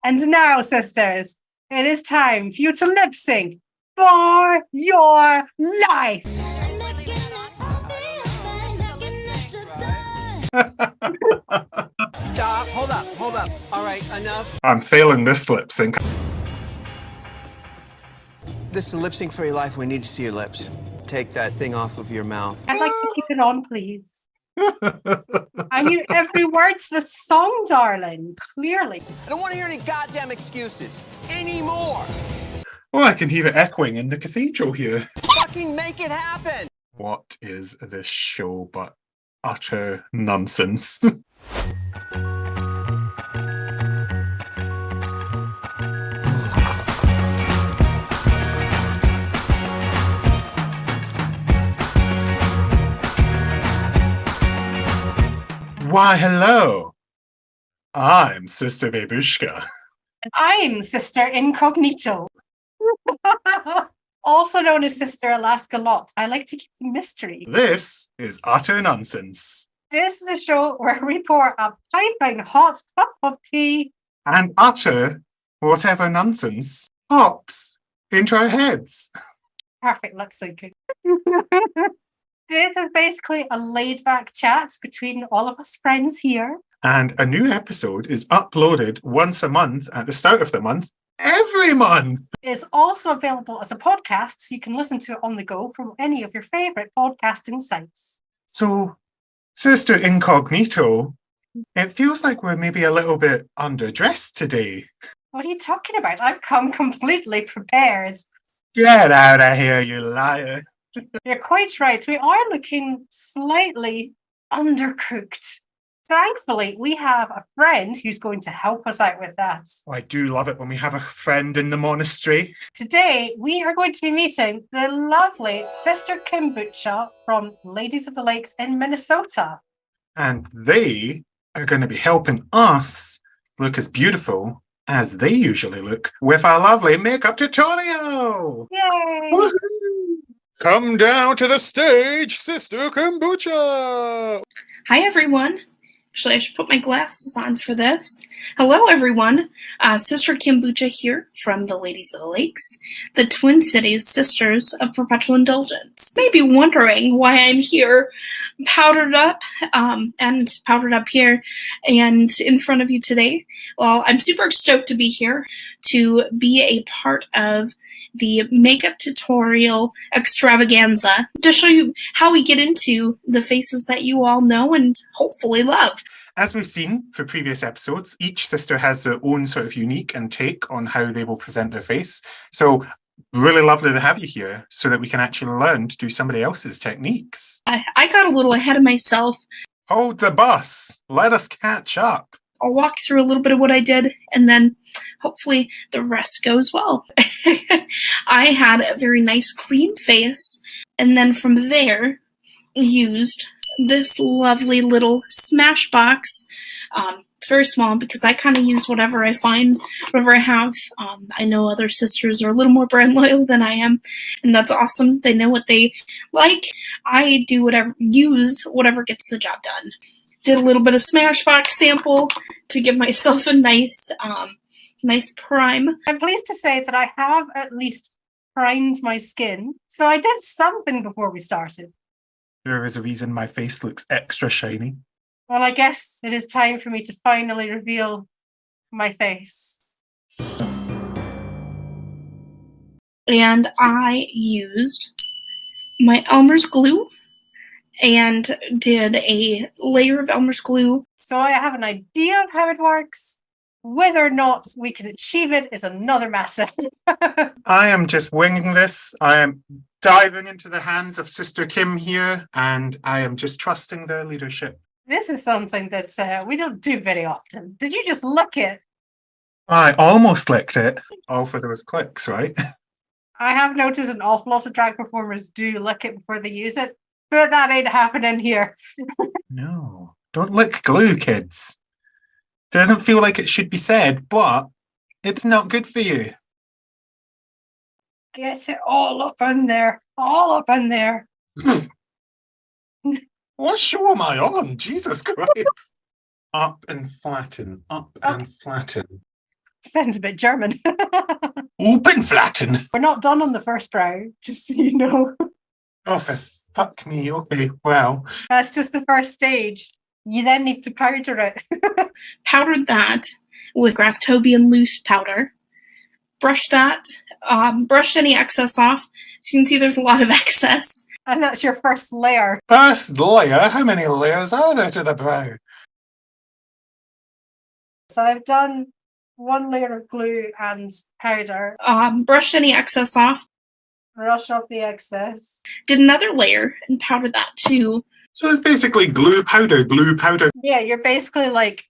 And now, sisters, it is time for you to lip sync for your life. Stop. Hold up. All right, enough. I'm failing this lip sync. This is a lip sync for your life. We need to see your lips. Take that thing off of your mouth. I'd like to keep it on, please. I knew every word to the song, darling. Clearly. I don't want to hear any goddamn excuses anymore. Oh, I can hear it echoing in the cathedral here. Fucking make it happen. What is this show but utter nonsense? Why, hello. I'm Sister Babeushka. And I'm Sister Incognito. Also known as Sister Alaska Lot. I like to keep the mystery. This is Utter Nunsense. This is a show where we pour a piping hot cup of tea and utter whatever nonsense pops into our heads. Perfect lip syncing. This is basically a laid-back chat between all of us friends here. And a new episode is uploaded once a month at the start of the month, every month. It's also available as a podcast, so you can listen to it on the go from any of your favourite podcasting sites. So, Sister Incognito, it feels like we're maybe a little bit underdressed today. What are you talking about? I've come completely prepared. Get out of here, you liar. You're quite right. We are looking slightly undercooked. Thankfully, we have a friend who's going to help us out with that. Oh, I do love it when we have a friend in the monastery. Today, we are going to be meeting the lovely Sister Kim Boocha from Ladies of the Lakes in Minnesota. And they are going to be helping us look as beautiful as they usually look with our lovely makeup tutorial. Yay! Woohoo! Come down to the stage, Sister Kim Boocha! Hi, everyone. Actually, I should put my glasses on for this. Hello, everyone. Sister Kim Boocha here from the Ladies of the Lakes, the Twin Cities Sisters of Perpetual Indulgence. You may be wondering why I'm here, powdered up here and in front of you today. Well, I'm super stoked to be here to be a part of the makeup tutorial extravaganza to show you how we get into the faces that you all know and hopefully love. As we've seen for previous episodes, each sister has their own sort of unique and take on how they will present their face. So really lovely to have you here so that we can actually learn to do somebody else's techniques. I got a little ahead of myself. Hold the bus. Let us catch up. I'll walk through a little bit of what I did, and then hopefully the rest goes well. I had a very nice, clean face, and then from there, used this lovely little Smashbox. It's very small because I kind of use whatever I find, whatever I have. I know other sisters are a little more brand loyal than I am, and that's awesome. They know what they like. I do use whatever gets the job done. Did a little bit of Smashbox sample to give myself a nice prime. I'm pleased to say that I have at least primed my skin. So I did something before we started. There is a reason my face looks extra shiny. Well, I guess it is time for me to finally reveal my face. And I used my Elmer's glue and did a layer of Elmer's glue. So I have an idea of how it works. Whether or not we can achieve it is another matter. I am just winging this. I am diving into the hands of Sister Kim here, and I am just trusting their leadership. This is something that we don't do very often. Did you just lick it? I almost licked it. All for those clicks, right? I have noticed an awful lot of drag performers do lick it before they use it, but that ain't happening here. No, don't lick glue, kids. Doesn't feel like it should be said, but it's not good for you. Get it all up in there. All up in there. What show am I on? Jesus Christ. Up and flatten, up and flatten. Sounds a bit German. Open flatten. We're not done on the first brow, just so you know. Oh, for fuck me. Okay, well. That's just the first stage. You then need to powder it. Powdered that with Graftobian loose powder. Brushed that. Brushed any excess off. So you can see there's a lot of excess. And that's your first layer. First layer? How many layers are there to the brow? So I've done one layer of glue and powder. Brushed any excess off. Brush off the excess. Did another layer and powdered that too. So it's basically glue powder. Yeah, you're basically like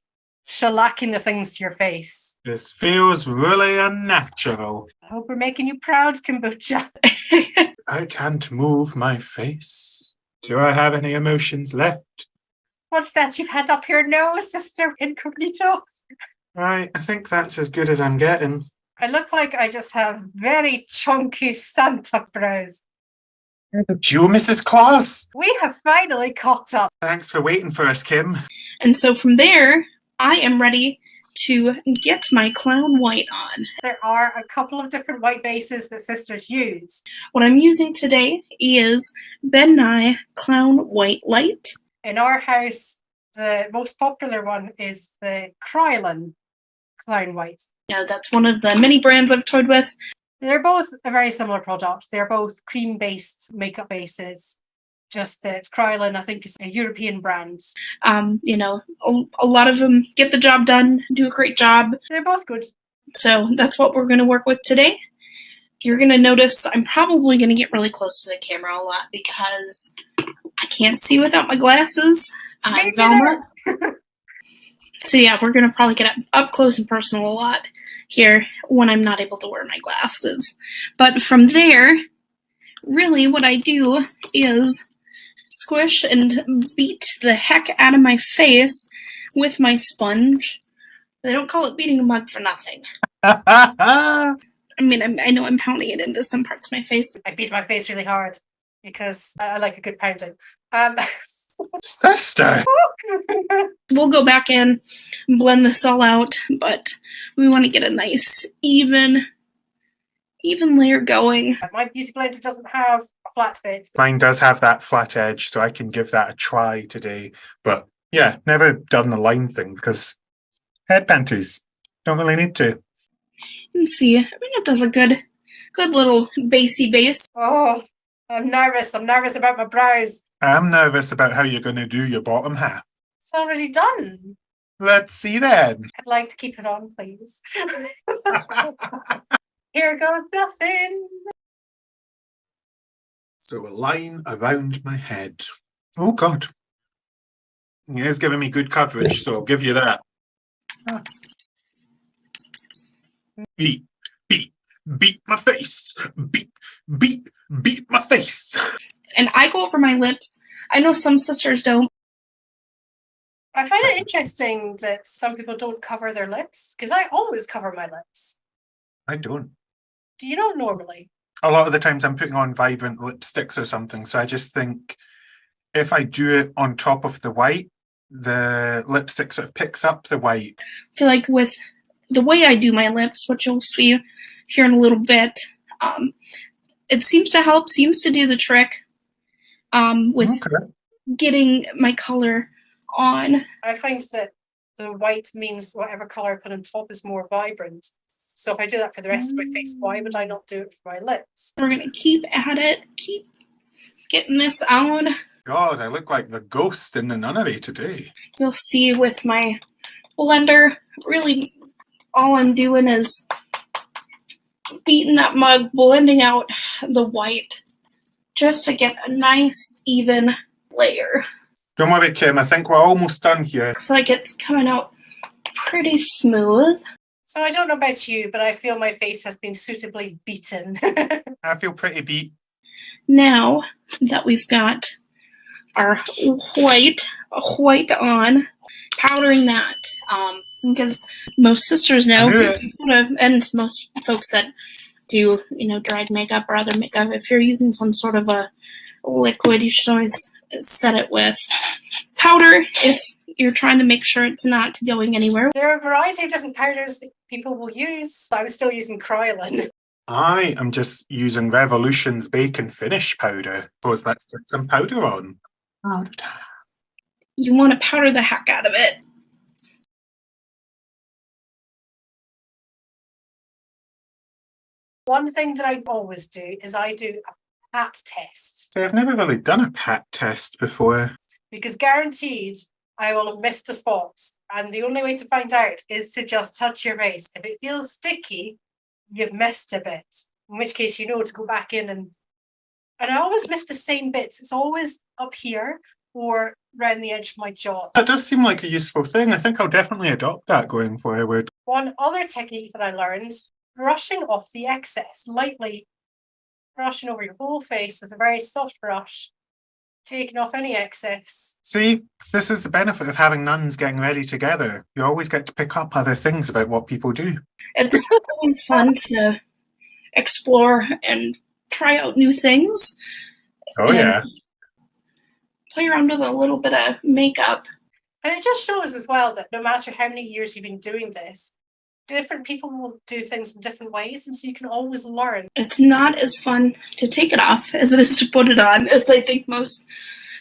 shellacking the things to your face. This feels really unnatural. I hope we're making you proud, Kombucha. I can't move my face. Do I have any emotions left? What's that you've had up your nose, Sister Incognito? Right, I think that's as good as I'm getting. I look like I just have very chunky Santa brows. You, Mrs. Claus? We have finally caught up. Thanks for waiting for us, Kim. And so from there, I am ready to get my clown white on. There are a couple of different white bases that sisters use. What I'm using today is Ben Nye Clown White Light. In our house, the most popular one is the Krylon Clown White. Yeah, that's one of the many brands I've toyed with. They're both a very similar product. They're both cream-based makeup bases. Just that Krylon, I think, is a European brand. You know, a lot of them get the job done, do a great job. They're both good. So that's what we're going to work with today. You're going to notice I'm probably going to get really close to the camera a lot because I can't see without my glasses. I'm Velma. So yeah, we're going to probably get up close and personal a lot here when I'm not able to wear my glasses. But from there, really what I do is squish and beat the heck out of my face with my sponge. They don't call it beating a mug for nothing. I mean, I know I'm pounding it into some parts of my face. I beat my face really hard because I like a good pounding. Sister! We'll go back in and blend this all out, but we want to get a nice, even layer going. My beauty blender doesn't have a flat bit. Mine does have that flat edge, so I can give that a try today. But yeah, never done the line thing because head panties. Don't really need to. You can see, I mean, it does a good little basey base. Oh, I'm nervous. I'm nervous about my brows. I'm nervous about how you're going to do your bottom half. It's already done. Let's see then. I'd like to keep it on, please. Here goes nothing. So a line around my head. Oh, God. It is giving me good coverage, so I'll give you that. Beat my face. Beat my face. And I go over my lips. I know some sisters don't. I find it interesting that some people don't cover their lips, because I always cover my lips. I don't. Do you not normally? A lot of the times I'm putting on vibrant lipsticks or something, so I just think if I do it on top of the white, the lipstick sort of picks up the white. I feel like with the way I do my lips, which you'll see here in a little bit, it seems to help, seems to do the trick with getting my color on. I find that the white means whatever color I put on top is more vibrant. So if I do that for the rest of my face, why would I not do it for my lips? We're going to keep at it, keep getting this on. God, I look like the ghost in the nunnery today. You'll see with my blender, really all I'm doing is beating that mug, blending out the white, just to get a nice, even layer. Don't worry, Kim, I think we're almost done here. Looks like it's coming out pretty smooth. So I don't know about you, but I feel my face has been suitably beaten. I feel pretty beat. Now that we've got our white on, powdering that, because most sisters know, and most folks that do, dried makeup or other makeup, if you're using some sort of a liquid, you should always set it with powder if you're trying to make sure it's not going anywhere. There are a variety of different powders that people will use. I was still using Krylon. I am just using Revolution's Bacon Finish powder. Suppose let's put some powder on. Powder time. You want to powder the heck out of it. One thing that I always do is I do a pat test. So I've never really done a pat test before. Because guaranteed I will have missed a spot. And the only way to find out is to just touch your face. If it feels sticky, you've missed a bit. In which case you know to go back in and I always miss the same bits. It's always up here or around the edge of my jaw. That does seem like a useful thing. I think I'll definitely adopt that going forward. One other technique that I learned, brushing off the excess, lightly brushing over your whole face with a very soft brush, taking off any excess. See, this is the benefit of having nuns getting ready together. You always get to pick up other things about what people do. It's always fun to explore and try out new things. Oh, yeah. Play around with a little bit of makeup. And it just shows as well that no matter how many years you've been doing this, different people will do things in different ways, and so you can always learn. It's not as fun to take it off as it is to put it on, as I think most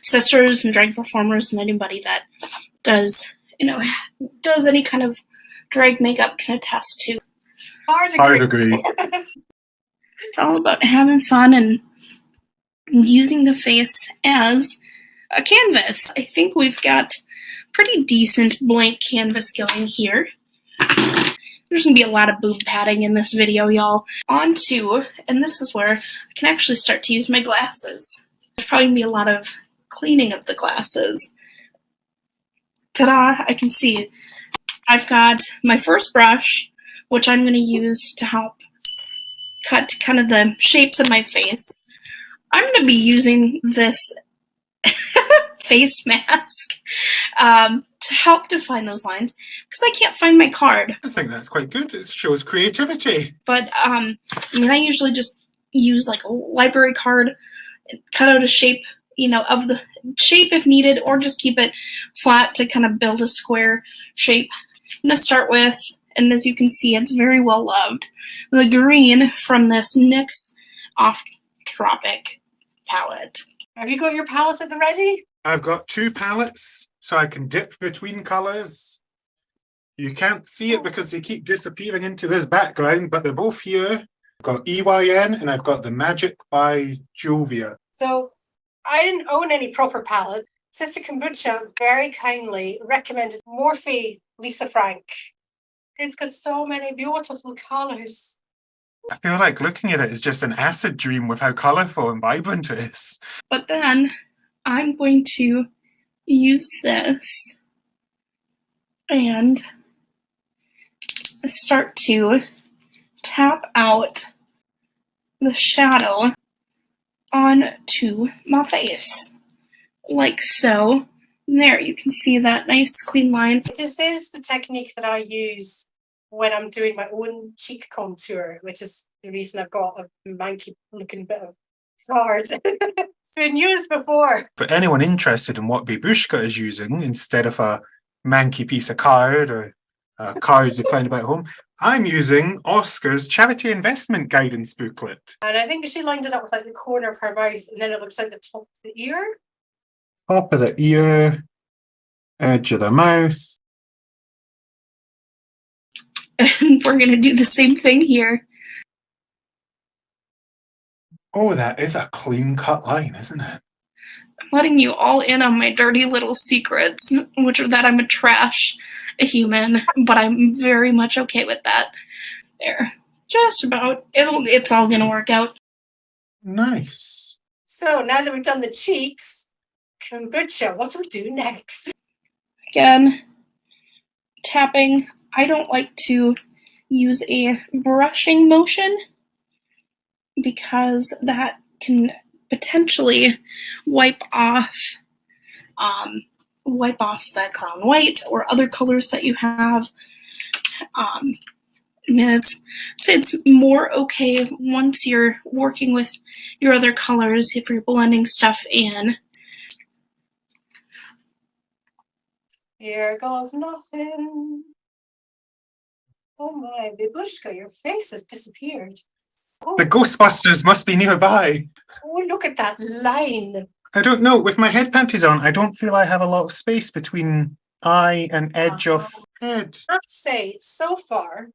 sisters and drag performers and anybody that does any kind of drag makeup can attest to. Hard agree. It's all about having fun and using the face as a canvas. I think we've got pretty decent blank canvas going here. There's going to be a lot of boob padding in this video, y'all. On to, and this is where I can actually start to use my glasses. There's probably going to be a lot of cleaning of the glasses. Ta-da! I can see I've got my first brush, which I'm going to use to help cut kind of the shapes of my face. I'm going to be using this face mask to help define those lines because I can't find my card. I think that's quite good. It shows creativity. But I usually just use like a library card, cut out a shape, of the shape if needed, or just keep it flat to kind of build a square shape. I'm going to start with, and as you can see, it's very well loved, the green from this NYX Off Tropic palette. Have you got your palettes at the ready? I've got 2 palettes, so I can dip between colours. You can't see it because they keep disappearing into this background, but they're both here. I've got EYN and I've got the Magic by Jovia. So I didn't own any proper palette. Sister Kim Boocha very kindly recommended Morphe Lisa Frank. It's got so many beautiful colours. I feel like looking at it is just an acid dream with how colourful and vibrant it is. But then I'm going to use this and start to tap out the shadow onto my face, like so. There, you can see that nice clean line. This is the technique that I use when I'm doing my own cheek contour, which is the reason I've got a manky looking bit of card. It's been used before. For anyone interested in what Babeushka is using instead of a manky piece of card or a card you find about home, I'm using Oscar's charity investment guidance booklet. And I think she lined it up with like the corner of her mouth, and then it looks like the top of the ear. Top of the ear, edge of the mouth. And we're going to do the same thing here. Oh, that is a clean-cut line, isn't it? I'm letting you all in on my dirty little secrets, which are that I'm a trash human, but I'm very much okay with that. There. Just about. It's all going to work out. Nice. So now that we've done the cheeks, kombucha, what do we do next? Again, tapping. I don't like to use a brushing motion because that can potentially wipe off the clown white or other colors that you have. It's more okay once you're working with your other colors if you're blending stuff in. Here goes nothing. Oh my, Babeushka, your face has disappeared. Oh, The Ghostbusters must be nearby. oh, look at that line. I don't know. With my head panties on, I don't feel I have a lot of space between eye and edge of head. I have to say, so far,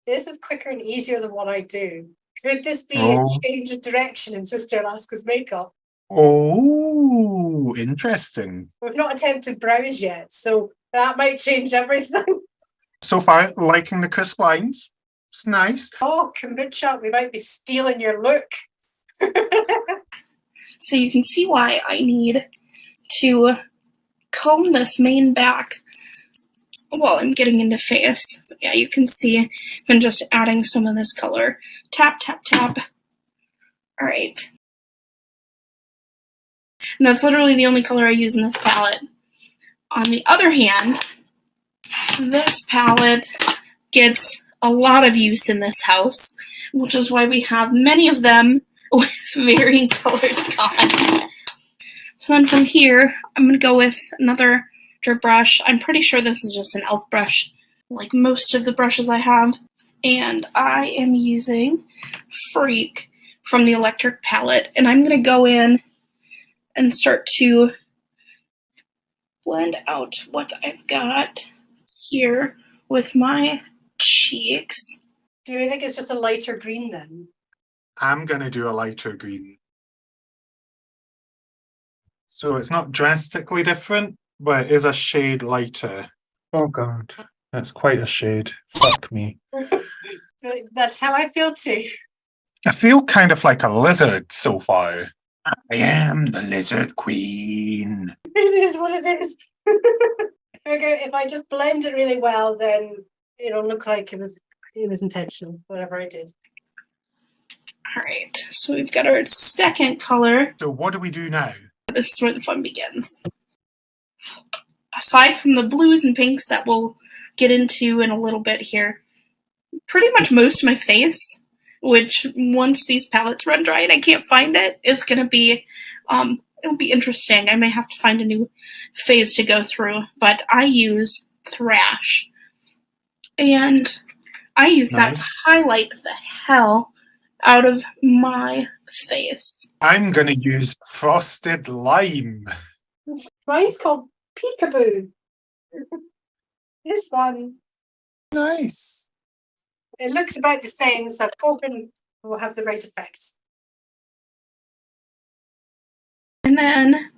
this is quicker and easier than what I do. Could this be a change of direction in Sister Alaska's makeup? Oh, interesting. We've not attempted brows yet, so that might change everything. So far, liking the crisp lines. It's nice. Oh, kombucha, we might be stealing your look. So you can see why I need to comb this mane back while I'm getting into face. Yeah, you can see I'm just adding some of this color. Tap, tap, tap. All right. And that's literally the only color I use in this palette. On the other hand, this palette gets a lot of use in this house, which is why we have many of them with varying colors gone. So then from here, I'm going to go with another drip brush. I'm pretty sure this is just an e.l.f. brush, like most of the brushes I have. And I am using Freak from the Electric palette. And I'm going to go in and start to blend out what I've got here with my cheeks. Do you think it's just a lighter green then? I'm going to do a lighter green. So it's not drastically different, but it is a shade lighter. Oh God, that's quite a shade. Fuck me. That's how I feel too. I feel kind of like a lizard so far. I am the lizard queen. It is what it is. If I just blend it really well, then it'll look like it was intentional, whatever I did. All right, so we've got our second color. So what do we do now? This is where the fun begins. Aside from the blues and pinks that we'll get into in a little bit here, pretty much most of my face, which once these palettes run dry and I can't find it, is going to be, it'll be interesting. I may have to find a new phase to go through, but I use Thrash. And I use that to highlight the hell out of my face. I'm going to use Frosted Lime. Mine's called Peekaboo. This one. Nice. It looks about the same, so I'm hoping we'll have the right effect. And then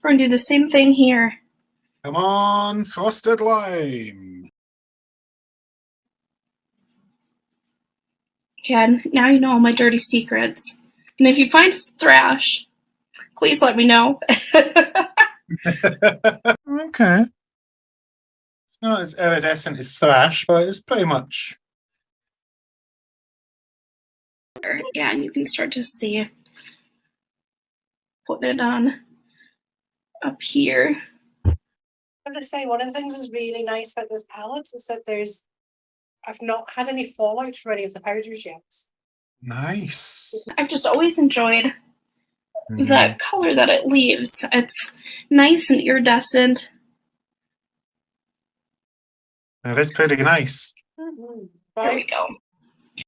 we're going to do the same thing here. Come on, Frosted Lime. Again, now you know all my dirty secrets. And if you find Thrash, please let me know. Okay. It's not as iridescent as Thrash, but it's pretty much. Yeah, and you can start to see putting it on up here. I'm going to say one of the things that's really nice about this palette is that I've not had any fallout for any of the powders yet. Nice. I've just always enjoyed the color that it leaves. It's nice and iridescent. It is pretty nice. Mm-hmm. There we go.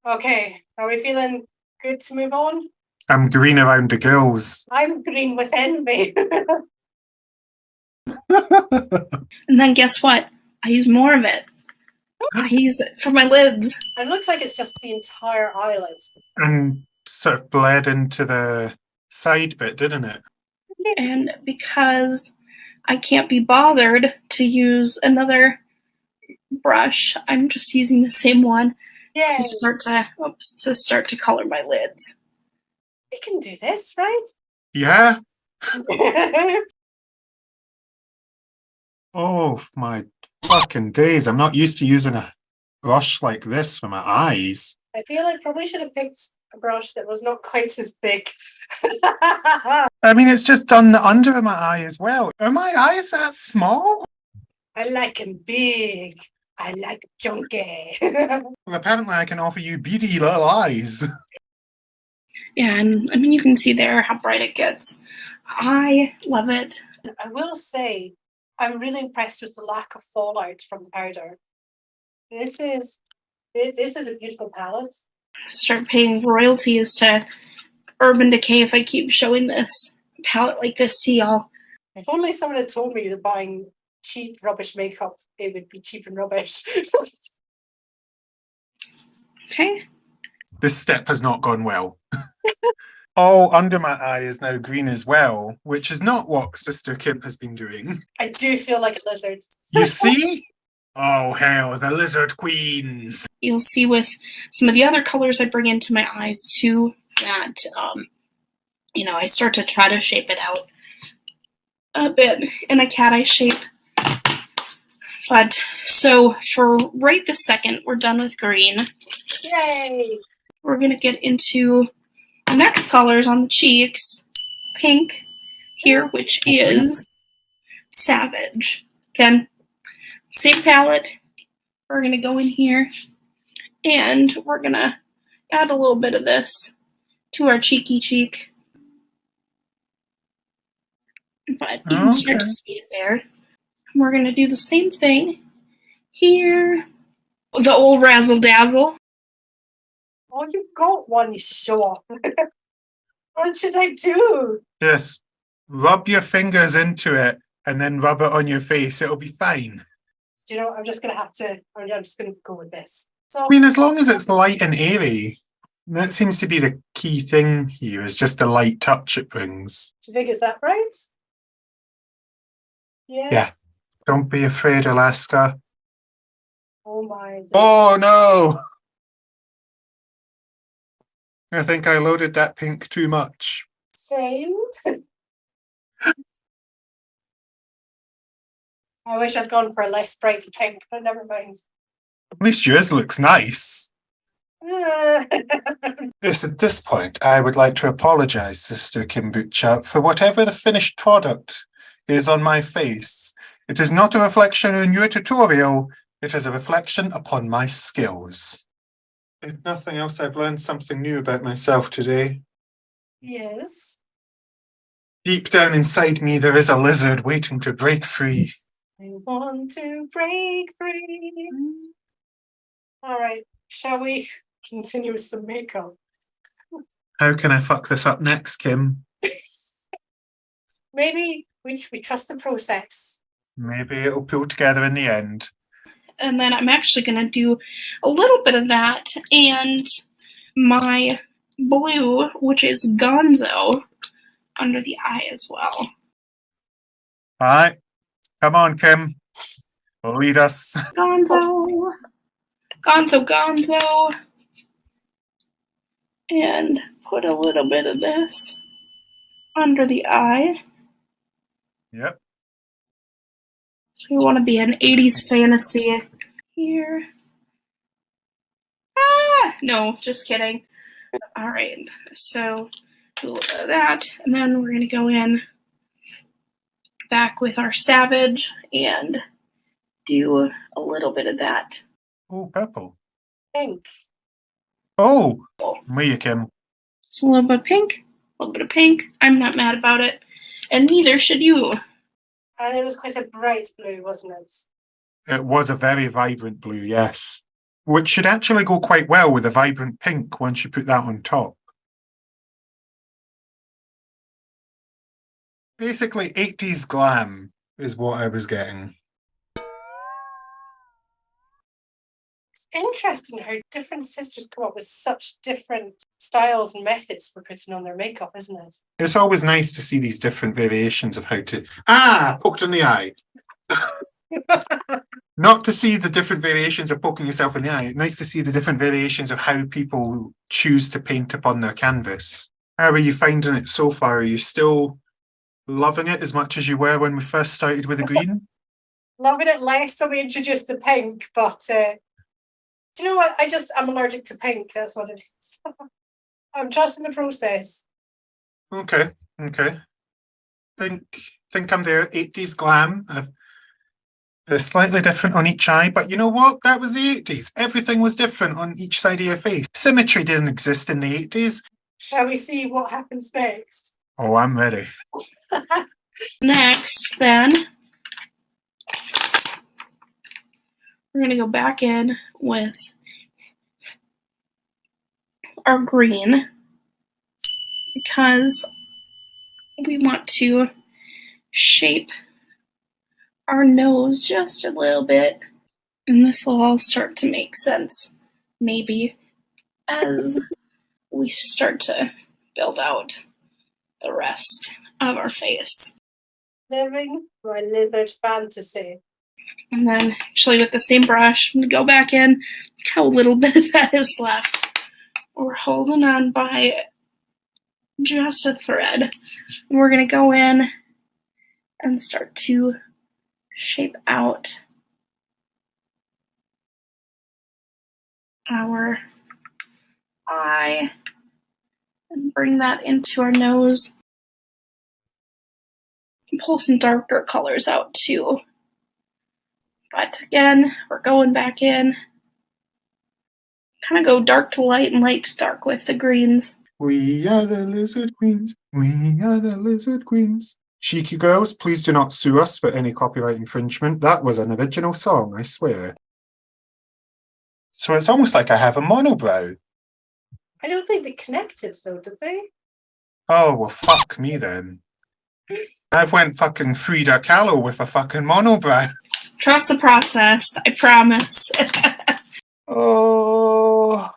Okay, are we feeling good to move on? I'm green around the gills. I'm green with envy. And then guess what? I use more of it. I use it for my lids. It looks like it's just the entire eyelid. And sort of bled into the side bit, didn't it? And because I can't be bothered to use another brush, I'm just using the same one to start to color my lids. We can do this, right? Yeah. Oh my fucking days. I'm not used to using a brush like this for my eyes. I feel I probably should have picked a brush that was not quite as big. I mean, it's just done the under of my eye as well. Are my eyes that small? I like them big. I like chunky. Well, apparently I can offer you beady little eyes. Yeah, and I mean, you can see there how bright it gets. I love it. I will say, I'm really impressed with the lack of fallout from the powder. This is a beautiful palette. Start paying royalties to Urban Decay if I keep showing this palette like this to y'all. If only someone had told me that buying cheap rubbish makeup, it would be cheap and rubbish. Okay. This step has not gone well. All under my eye is now green as well, which is not what Sister Kim has been doing. I do feel like a lizard. You see? Oh, hell, the lizard queens. You'll see with some of the other colors I bring into my eyes too that, I start to try to shape it out a bit in a cat eye shape. But, so for right this second, we're done with green. Yay! We're going to get into the next colors on the cheeks. Pink here, which is Savage. Again, same palette. We're going to go in here and we're going to add a little bit of this to our cheeky cheek. But you can start to see it there. We're going to do the same thing here. The old razzle dazzle. Oh, you've got one, you show off. What should I do? Just rub your fingers into it and then rub it on your face. It'll be fine. Do you know what? I'm just going to go with this. So, I mean, as long as it's light and airy, that seems to be the key thing here, is just the light touch it brings. do you think it's that right? Yeah. Yeah. Don't be afraid, Alaska. Oh my. Oh, no! I think I loaded that pink too much. Same. I wish I'd gone for a less bright pink, but never mind. At least yours looks nice. Yes, at this point, I would like to apologise, Sister Kim Boocha, for whatever the finished product is on my face. It is not a reflection on your tutorial, it is a reflection upon my skills. If nothing else, I've learned something new about myself today. Yes. Deep down inside me, there is a lizard waiting to break free. I want to break free. All right, shall we continue with some makeup? How can I fuck this up next, Kim? Maybe we trust the process. Maybe it'll pull together in the end. And then I'm actually going to do a little bit of that and my blue, which is Gonzo, under the eye as well. All right. Come on, Kim. Lead us. Gonzo. Gonzo, Gonzo. And put a little bit of this under the eye. Yep. So we want to be an 80s fantasy here. Ah! No, just kidding. All right, so do a little bit of that, and then we're going to go in back with our Savage and do a little bit of that. Oh, purple. Pink. Oh, me, Kim. So a little bit of pink, a little bit of pink. I'm not mad about it, and neither should you. And it was quite a bright blue, wasn't it? It was a very vibrant blue, yes. Which should actually go quite well with a vibrant pink once you put that on top. Basically, 80s glam is what I was getting. It's interesting how different sisters come up with such different styles and methods for putting on their makeup, isn't it? It's always nice to see these different variations of how to... Ah! Poked in the eye. Not to see the different variations of poking yourself in the eye. Nice to see the different variations of how people choose to paint upon their canvas. How are you finding it so far? Are you still loving it as much as you were when we first started with the green? Loving it less when we introduced the pink, but do you know what? I'm allergic to pink. That's what it is. I'm trusting the process. Okay. Think I'm there. 80s glam. They're slightly different on each eye, but you know what? That was the 80s. Everything was different on each side of your face. Symmetry didn't exist in the 80s. Shall we see what happens next? Oh, I'm ready. Next, then, we're going to go back in with our green because we want to shape our nose just a little bit. And this will all start to make sense, maybe, as we start to build out the rest of our face. Living my lizard fantasy. And then, actually, with the same brush, I'm going to go back in. Look how little bit of that is left. We're holding on by just a thread. And we're going to go in and start to shape out our eye and bring that into our nose. And pull some darker colors out too. But again, we're going back in. Kind of go dark to light and light to dark with the greens. We are the lizard queens. We are the lizard queens. Cheeky girls, please do not sue us for any copyright infringement. That was an original song, I swear. So it's almost like I have a monobrow. I don't think they connected though, did they? Oh, well, fuck me then. I've went fucking Frida Kahlo with a fucking monobrow. Trust the process, I promise. Oh.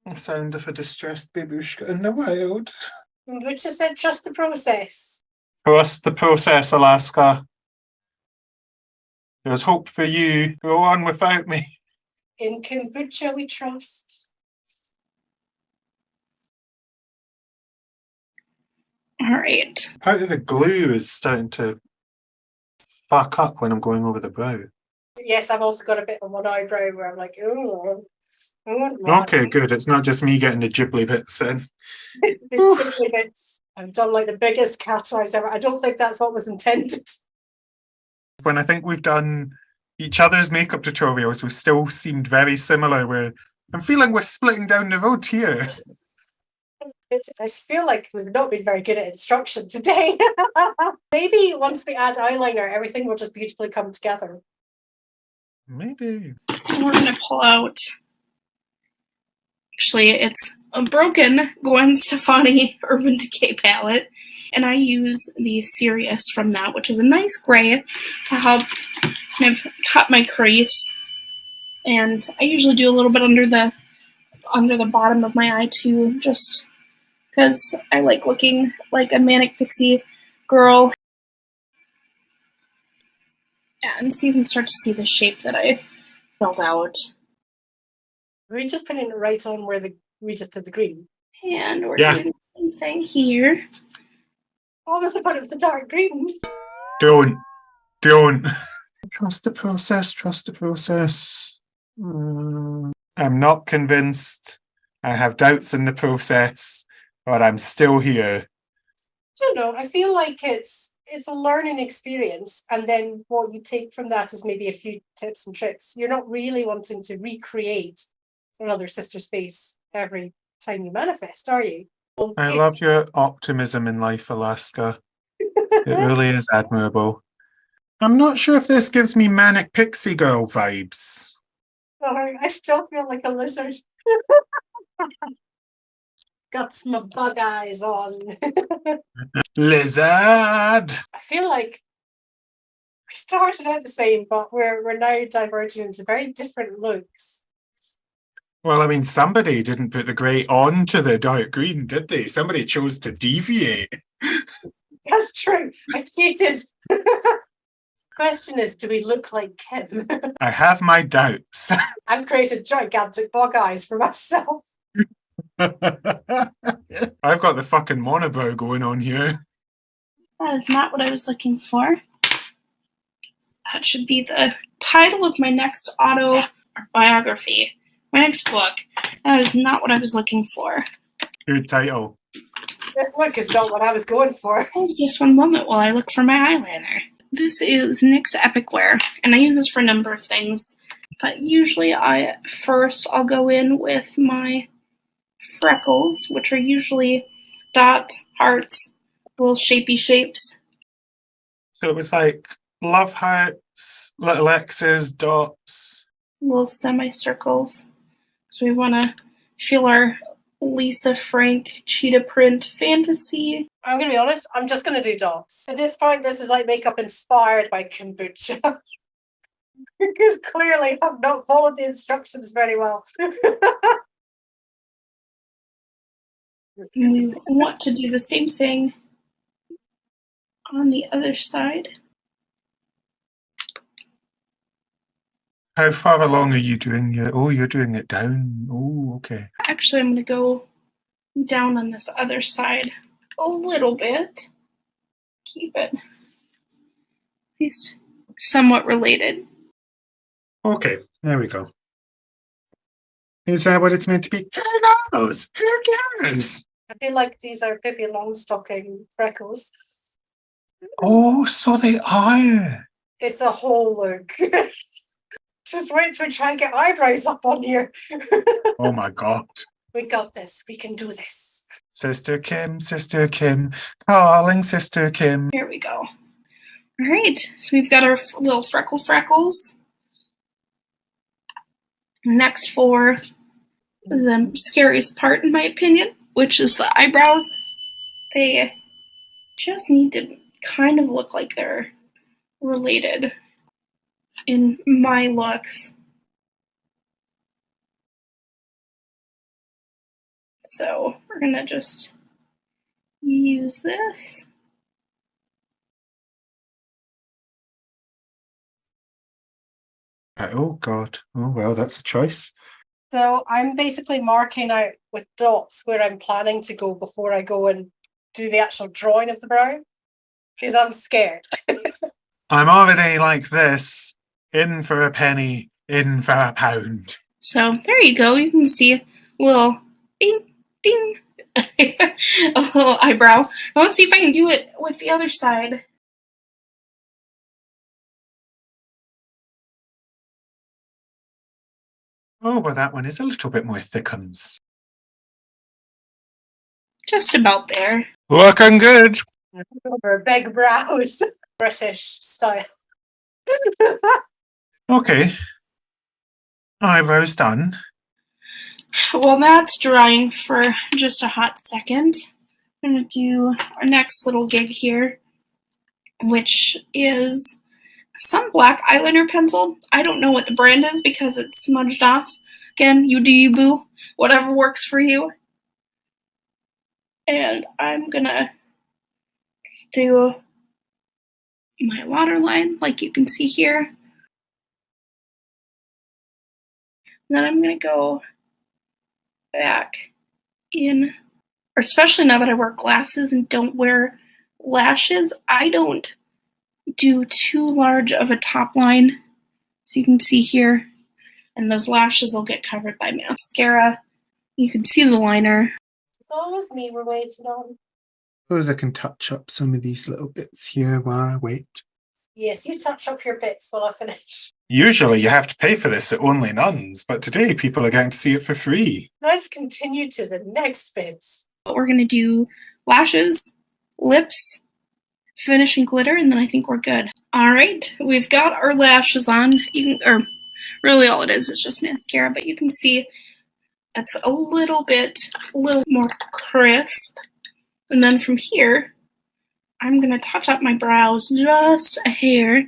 The sound of a distressed Babeushka in the wild. Which just said trust the process. Trust the process, Alaska. There's hope for you. Go on without me. In kombucha we trust. Alright. Part of the glue is starting to fuck up when I'm going over the brow. Yes, I've also got a bit on one eyebrow where I'm like, oh. Okay, good. It's not just me getting the ghibli bits then. The ghibli bits. I've done like the biggest cat eyes ever. I don't think that's what was intended. When I think we've done each other's makeup tutorials, we still seemed very similar. Where I'm feeling we're splitting down the road here. I feel like we've not been very good at instruction today. Maybe once we add eyeliner, everything will just beautifully come together. Maybe. We're going to pull out. Actually, it's a broken Gwen Stefani Urban Decay palette. And I use the Serious from that, which is a nice gray to help kind of cut my crease. And I usually do a little bit under the bottom of my eye too, just because I like looking like a manic pixie girl. And so you can start to see the shape that I built out. We're just putting it right on where we just did the green. And we're doing the same thing here. What was the point of the dark green? Don't. Trust the process, trust the process. I'm not convinced. I have doubts in the process, but I'm still here. I don't know. I feel like it's a learning experience, and then what you take from that is maybe a few tips and tricks. You're not really wanting to recreate another sister space every time you manifest, are you? I love your optimism in life, Alaska. It really is admirable. I'm not sure if this gives me manic pixie girl vibes. Sorry, I still feel like a lizard. Got some bug eyes on. Lizard! I feel like we started out the same, but we're now diverging into very different looks. Well, I mean, somebody didn't put the grey onto the dark green, did they? Somebody chose to deviate. That's true. I cheated. Question is, do we look like Kim? I have my doubts. I've created gigantic bug eyes for myself. I've got the fucking monobrow going on here. That is not what I was looking for. That should be the title of my next autobiography. My next book. That is not what I was looking for. Good title. This look is not what I was going for. Just one moment while I look for my eyeliner. This is NYX Epic Wear, and I use this for a number of things. But usually I'll go in with my Freckles, which are usually dots, hearts, little shapy shapes. So it was like love hearts, little X's, dots. Little semicircles. So we want to feel our Lisa Frank cheetah print fantasy. I'm going to be honest, I'm just going to do dots. At this point, this is like makeup inspired by Kim Boocha. Because clearly I've not followed the instructions very well. And we want to do the same thing on the other side. How far along are you doing your... Oh, you're doing it down. Oh, okay. Actually, I'm going to go down on this other side a little bit. Keep it at least somewhat related. Okay, there we go. Is that what it's meant to be? Who knows? Who cares? I feel like these are Pippi Longstocking freckles. Oh, so they are. It's a whole look. Just wait till we try and get eyebrows up on here. Oh my God. We got this. We can do this. Sister Kim, calling Sister Kim. Here we go. All right, so we've got our little freckles. Next for the scariest part, in my opinion, which is the eyebrows. They just need to kind of look like they're related in my looks. So we're gonna just use this. Oh God. Oh well, that's a choice. So I'm basically marking out with dots where I'm planning to go before I go and do the actual drawing of the brow. Because I'm scared. I'm already like this. In for a penny, in for a pound. So there you go. You can see a little bing, ding, a little eyebrow. Now let's see if I can do it with the other side. Oh, well, that one is a little bit more thickums. Just about there. Looking good. Over big brows. British style. Okay. Eyebrows done. While that's drying for just a hot second, I'm going to do our next little gig here, which is some black eyeliner pencil. I don't know what the brand is because it's smudged off. Again, you do you, boo. Whatever works for you. And I'm going to do my waterline, like you can see here. Then I'm going to go back in, or especially now that I wear glasses and don't wear lashes, I don't do too large of a top line. So you can see here, and those lashes will get covered by mascara. You can see the liner. It's always me we're waiting on. Suppose I can touch up some of these little bits here while I wait. Yes, you touch up your bits while I finish. Usually you have to pay for this at Only Nuns, but today people are going to see it for free. Let's continue to the next bits. We're going to do lashes, lips, finishing glitter, and then I think we're good. All right, we've got our lashes on. Or really all it is just mascara, but you can see it's a little more crisp. And then from here, I'm going to touch up my brows just a hair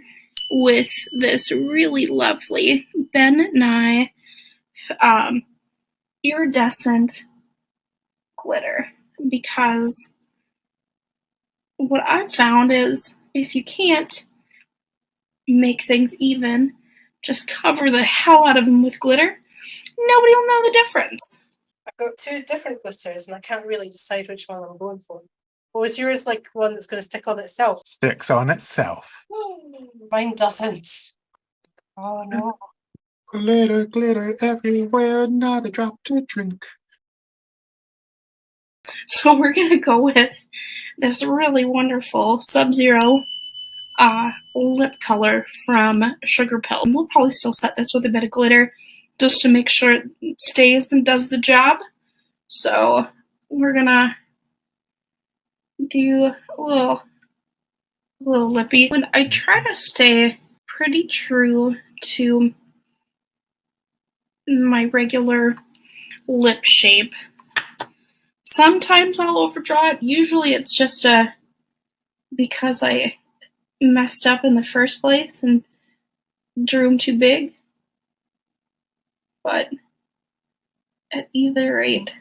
with this really lovely Ben Nye iridescent glitter, because what I've found is if you can't make things even, just cover the hell out of them with glitter. Nobody will know the difference. I've got two different glitters and I can't really decide which one I'm going for. Or is yours like one that's going to stick on itself? Sticks on itself. Mine doesn't. Oh no. Glitter, glitter everywhere, not a drop to drink. So we're going to go with this really wonderful Sub-Zero lip color from Sugar Pill. We'll probably still set this with a bit of glitter just to make sure it stays and does the job. So we're going to do a little a little lippy. When I try to stay pretty true to my regular lip shape, sometimes I'll overdraw it. Usually it's just because I messed up in the first place and drew them too big. But at either rate,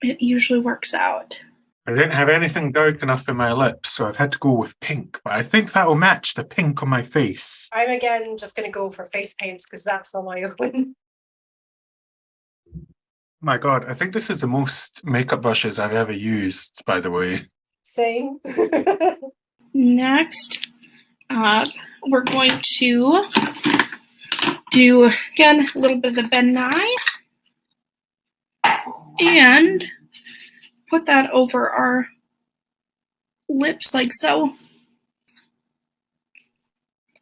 it usually works out. I didn't have anything dark enough in my lips, so I've had to go with pink. But I think that will match the pink on my face. I'm again just going to go for face paint because that's all my own. My God, I think this is the most makeup brushes I've ever used, by the way. Same. Next up, we're going to do, again, a little bit of the Ben Nye and put that over our lips like so.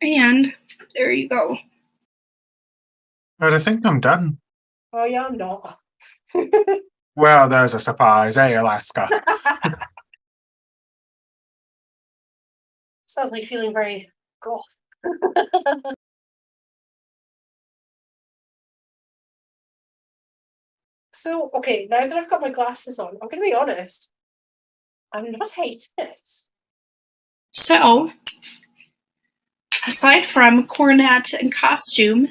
And there you go. But I think I'm done. Oh, yeah, I'm not. Well, there's a surprise, eh, Alaska? Suddenly feeling very goth. So, okay, now that I've got my glasses on, I'm going to be honest. I'm not hating it. So, aside from cornet and costume,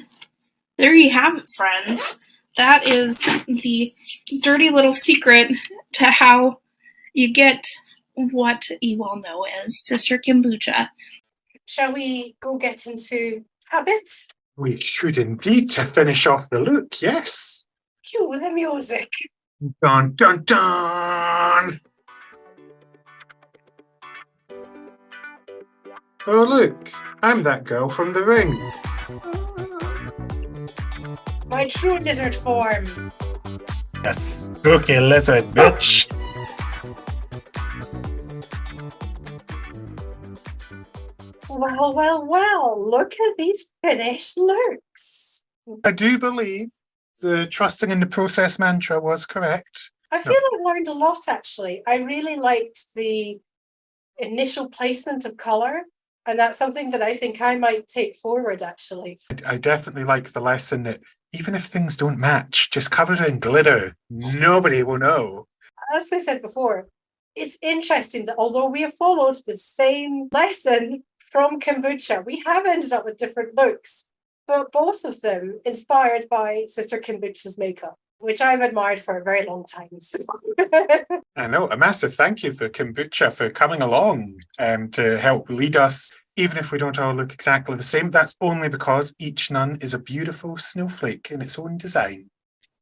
there you have it, friends. That is the dirty little secret to how you get what you all know as Sister Kim Boocha. Shall we go get into habits? We should indeed to finish off the look, yes. Cue the music. Dun, dun, dun! Oh, look, I'm that girl from The Ring. My true lizard form. A spooky lizard, bitch. Well, well, well, look at these finished looks. I do believe the trusting in the process mantra was correct. I feel I've learned a lot, actually. I really liked the initial placement of colour, and that's something that I think I might take forward, actually. I definitely like the lesson that even if things don't match, just cover it in glitter. Nobody will know. As we said before, it's interesting that although we have followed the same lesson from Kim Boocha, we have ended up with different looks, but both of them inspired by Sister Kim Boocha's makeup, which I've admired for a very long time. So. I know, a massive thank you for Kim Boocha for coming along to help lead us. Even if we don't all look exactly the same, that's only because each nun is a beautiful snowflake in its own design.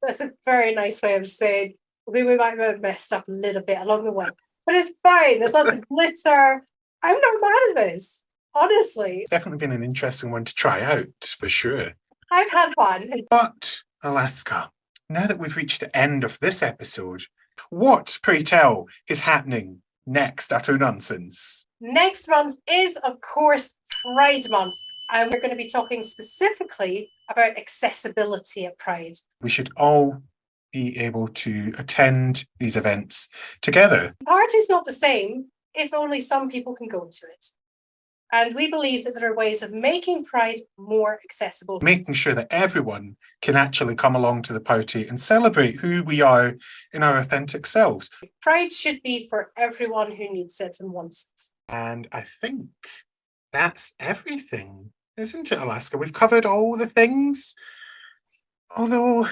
That's a very nice way of saying we might have messed up a little bit along the way. But it's fine. There's lots of glitter. I'm not mad at this, honestly. It's definitely been an interesting one to try out, for sure. I've had fun. But, Alaska, now that we've reached the end of this episode, what, pray tell, is happening next after Nunsense? Next month is, of course, Pride Month. And we're going to be talking specifically about accessibility at Pride. We should all be able to attend these events together. The party's not the same if only some people can go to it. And we believe that there are ways of making Pride more accessible. Making sure that everyone can actually come along to the party and celebrate who we are in our authentic selves. Pride should be for everyone who needs it and wants it. And I think that's everything, isn't it, Alaska? We've covered all the things. Although,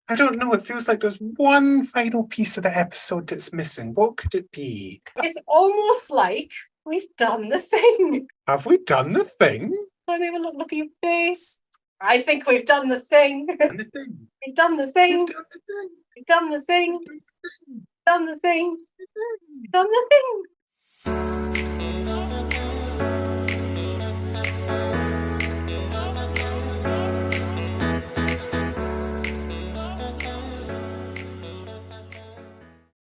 I don't know, it feels like there's one final piece of the episode that's missing. What could it be? It's almost like we've done the thing. Have we done the thing? Let me have a look at your face. I think we've done the thing. Done the thing. We've done the thing. We've done the thing. We've done the thing. Done the thing. Done the thing.